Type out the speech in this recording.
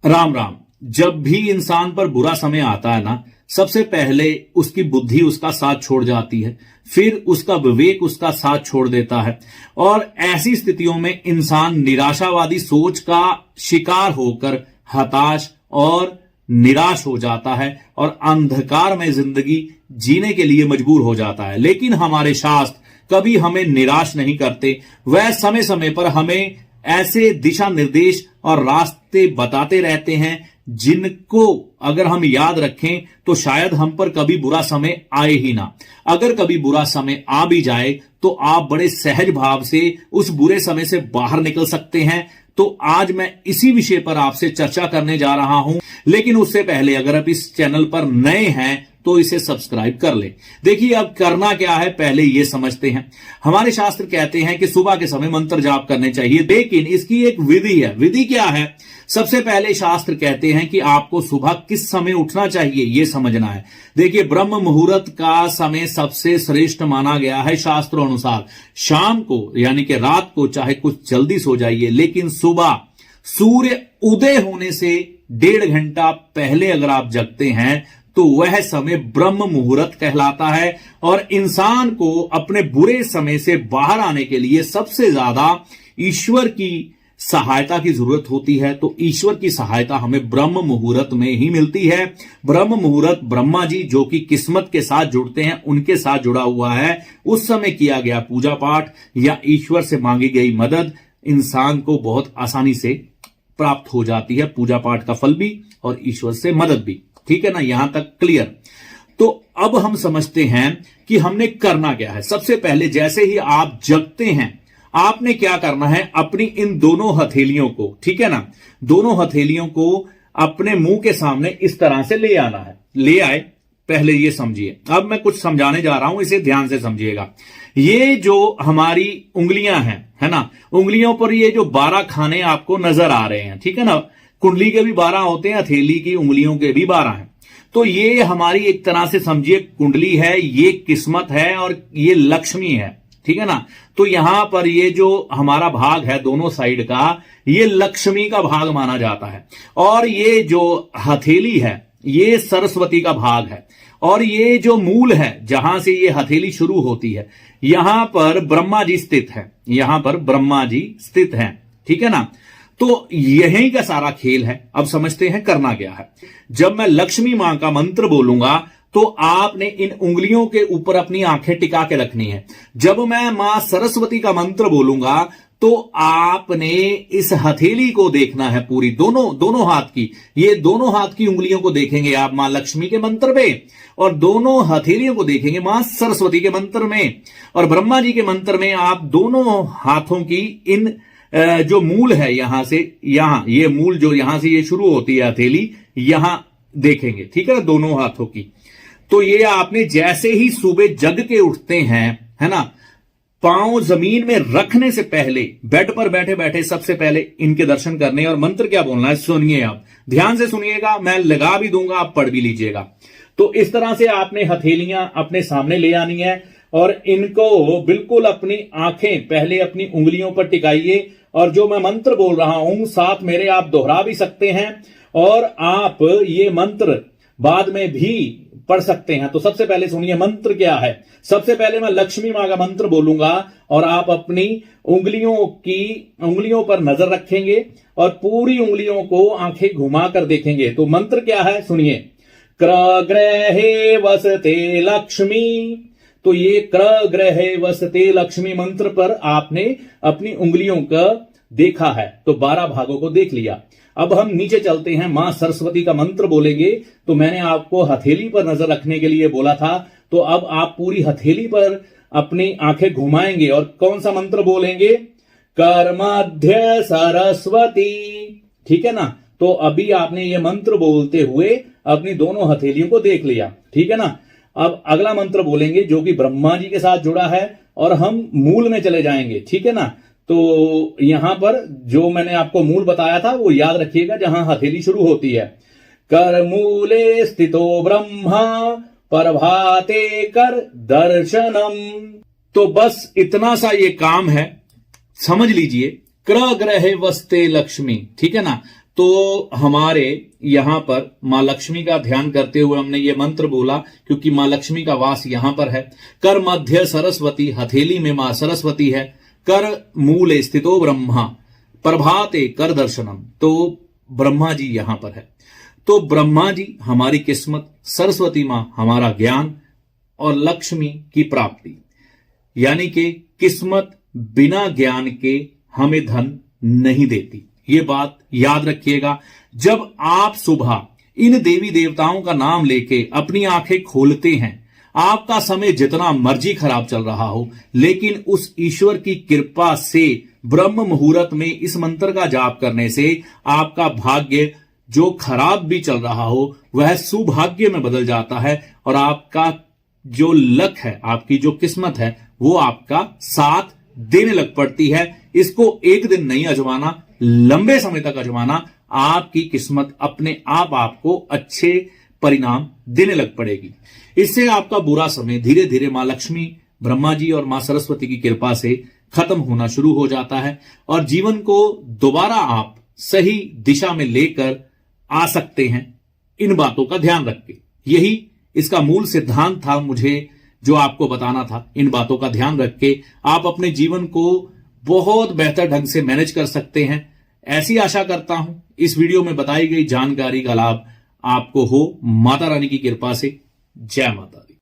राम राम। जब भी इंसान पर बुरा समय आता है ना, सबसे पहले उसकी बुद्धि उसका साथ छोड़ जाती है, फिर उसका विवेक उसका साथ छोड़ देता है और ऐसी स्थितियों में इंसान निराशावादी सोच का शिकार होकर हताश और निराश हो जाता है और अंधकार में जिंदगी जीने के लिए मजबूर हो जाता है। लेकिन हमारे शास्त्र कभी हमें निराश नहीं करते, वह समय समय पर हमें ऐसे दिशा निर्देश और रास्ते बताते रहते हैं जिनको अगर हम याद रखें तो शायद हम पर कभी बुरा समय आए ही ना। अगर कभी बुरा समय आ भी जाए तो आप बड़े सहज भाव से उस बुरे समय से बाहर निकल सकते हैं। तो आज मैं इसी विषय पर आपसे चर्चा करने जा रहा हूं, लेकिन उससे पहले अगर आप इस चैनल पर नए हैं तो इसे सब्सक्राइब कर ले। देखिए, अब करना क्या है पहले यह समझते हैं। हमारे शास्त्र कहते हैं कि सुबह के समय मंत्र जाप करने चाहिए, लेकिन इसकी एक विधि है। विधि क्या है? सबसे पहले शास्त्र कहते हैं कि आपको सुबह किस समय उठना चाहिए यह समझना है। देखिए, ब्रह्म मुहूर्त का समय सबसे श्रेष्ठ माना गया है शास्त्रों अनुसार। शाम को यानी कि रात को चाहे कुछ जल्दी सो जाइए, लेकिन सुबह सूर्य उदय होने से 1.5 घंटा पहले अगर आप जगते हैं तो वह समय ब्रह्म मुहूर्त कहलाता है। और इंसान को अपने बुरे समय से बाहर आने के लिए सबसे ज्यादा ईश्वर की सहायता की जरूरत होती है। तो ईश्वर की सहायता हमें ब्रह्म मुहूर्त में ही मिलती है। ब्रह्म मुहूर्त ब्रह्मा जी जो कि किस्मत के साथ जुड़ते हैं उनके साथ जुड़ा हुआ है। उस समय किया गया पूजा पाठ या ईश्वर से मांगी गई मदद इंसान को बहुत आसानी से प्राप्त हो जाती है। पूजा पाठ का फल भी और ईश्वर से मदद भी। ठीक है ना, यहां तक क्लियर। तो अब हम समझते हैं कि हमने करना क्या है। सबसे पहले जैसे ही आप जगते हैं आपने क्या करना है, अपनी इन दोनों हथेलियों को, ठीक है ना, दोनों हथेलियों को अपने मुंह के सामने इस तरह से ले आना है। ले आए, पहले ये समझिए। अब मैं कुछ समझाने जा रहा हूं, इसे ध्यान से समझिएगा। ये जो हमारी उंगलियां हैं, है ना, उंगलियों पर ये जो 12 खाने आपको नजर आ रहे हैं, ठीक है ना, कुंडली के भी 12 होते हैं, हथेली की उंगलियों के भी 12 हैं। तो ये हमारी एक तरह से समझिए कुंडली है, ये किस्मत है और ये लक्ष्मी है, ठीक है ना। तो यहां पर ये जो हमारा भाग है दोनों साइड का, ये लक्ष्मी का भाग माना जाता है। और ये जो हथेली है ये सरस्वती का भाग है। और ये जो मूल है जहां से ये हथेली शुरू होती है, यहां पर ब्रह्मा जी स्थित है। यहां पर ब्रह्मा जी स्थित हैं, ठीक है ना। तो यही का सारा खेल है। अब समझते हैं करना क्या है। जब मैं लक्ष्मी मां का मंत्र बोलूंगा तो आपने इन उंगलियों के ऊपर अपनी आंखें टिका के रखनी है। जब मैं मां सरस्वती का मंत्र बोलूंगा तो आपने इस हथेली को देखना है, पूरी दोनों हाथ की, ये दोनों हाथ की उंगलियों को देखेंगे आप मां लक्ष्मी के मंत्र में, और दोनों हथेलियों को देखेंगे मां सरस्वती के मंत्र में। और ब्रह्मा जी के मंत्र में आप दोनों हाथों की इन जो मूल है यहां से यहां, ये मूल जो यहां से ये शुरू होती है हथेली, यहां देखेंगे, ठीक है ना, दोनों हाथों की। तो ये आपने जैसे ही सुबह जग के उठते हैं, है ना, पांव जमीन में रखने से पहले, बेड पर बैठे बैठे सबसे पहले इनके दर्शन करने। और मंत्र क्या बोलना है सुनिए, आप ध्यान से सुनिएगा, मैं लगा भी दूंगा, आप पढ़ भी लीजिएगा। तो इस तरह से आपने हथेलियां अपने सामने ले आनी है और इनको बिल्कुल अपनी आंखें पहले अपनी उंगलियों पर टिकाइए। और जो मैं मंत्र बोल रहा हूं साथ मेरे आप दोहरा भी सकते हैं और आप ये मंत्र बाद में भी पढ़ सकते हैं। तो सबसे पहले सुनिए मंत्र क्या है। सबसे पहले मैं लक्ष्मी मां का मंत्र बोलूंगा और आप अपनी उंगलियों पर नजर रखेंगे और पूरी उंगलियों को आंखें घुमाकर देखेंगे। तो मंत्र क्या है सुनिए। क्रग्रहे वसते लक्ष्मी। तो ये क्रग्रहे वसते लक्ष्मी मंत्र पर आपने अपनी उंगलियों का देखा है, तो 12 भागों को देख लिया। अब हम नीचे चलते हैं, मां सरस्वती का मंत्र बोलेंगे। तो मैंने आपको हथेली पर नजर रखने के लिए बोला था, तो अब आप पूरी हथेली पर अपनी आंखें घुमाएंगे और कौन सा मंत्र बोलेंगे, कर्मध्य सरस्वती, ठीक है ना। तो अभी आपने ये मंत्र बोलते हुए अपनी दोनों हथेलियों को देख लिया, ठीक है ना। अब अगला मंत्र बोलेंगे जो कि ब्रह्मा जी के साथ जुड़ा है और हम मूल में चले जाएंगे, ठीक है ना। तो यहां पर जो मैंने आपको मूल बताया था वो याद रखिएगा, जहां हथेली शुरू होती है। कर मूले स्थितो ब्रह्मा प्रभाते कर दर्शनम। तो बस इतना सा ये काम है, समझ लीजिए। क्रग्रहे वस्ते लक्ष्मी, ठीक है ना। तो हमारे यहां पर मां लक्ष्मी का ध्यान करते हुए हमने ये मंत्र बोला, क्योंकि मां लक्ष्मी का वास यहां पर है। कर मध्य सरस्वती, हथेली में मां सरस्वती है। कर मूले स्थितो ब्रह्मा, प्रभाते कर दर्शनम, तो ब्रह्मा जी यहां पर है। तो ब्रह्मा जी हमारी किस्मत, सरस्वती मां हमारा ज्ञान और लक्ष्मी की प्राप्ति, यानी कि किस्मत बिना ज्ञान के हमें धन नहीं देती। ये बात याद रखिएगा। जब आप सुबह इन देवी देवताओं का नाम लेके अपनी आंखें खोलते हैं, आपका समय जितना मर्जी खराब चल रहा हो, लेकिन उस ईश्वर की कृपा से ब्रह्म मुहूर्त में इस मंत्र का जाप करने से आपका भाग्य जो खराब भी चल रहा हो वह सौभाग्य में बदल जाता है, और आपका जो लक है, आपकी जो किस्मत है, वो आपका साथ देने लग पड़ती है। इसको एक दिन नहीं आजमाना, लंबे समय तक आजमाना, आपकी किस्मत अपने आप आपको अच्छे परिणाम देने लग पड़ेगी। इससे आपका बुरा समय धीरे धीरे मां लक्ष्मी, ब्रह्मा जी और मां सरस्वती की कृपा से खत्म होना शुरू हो जाता है, और जीवन को दोबारा आप सही दिशा में लेकर आ सकते हैं, इन बातों का ध्यान रख के। यही इसका मूल सिद्धांत था, मुझे जो आपको बताना था। इन बातों का ध्यान रख के आप अपने जीवन को बहुत बेहतर ढंग से मैनेज कर सकते हैं। ऐसी आशा करता हूं इस वीडियो में बताई गई जानकारी का लाभ आपको हो। माता रानी की कृपा से। जय माता दी।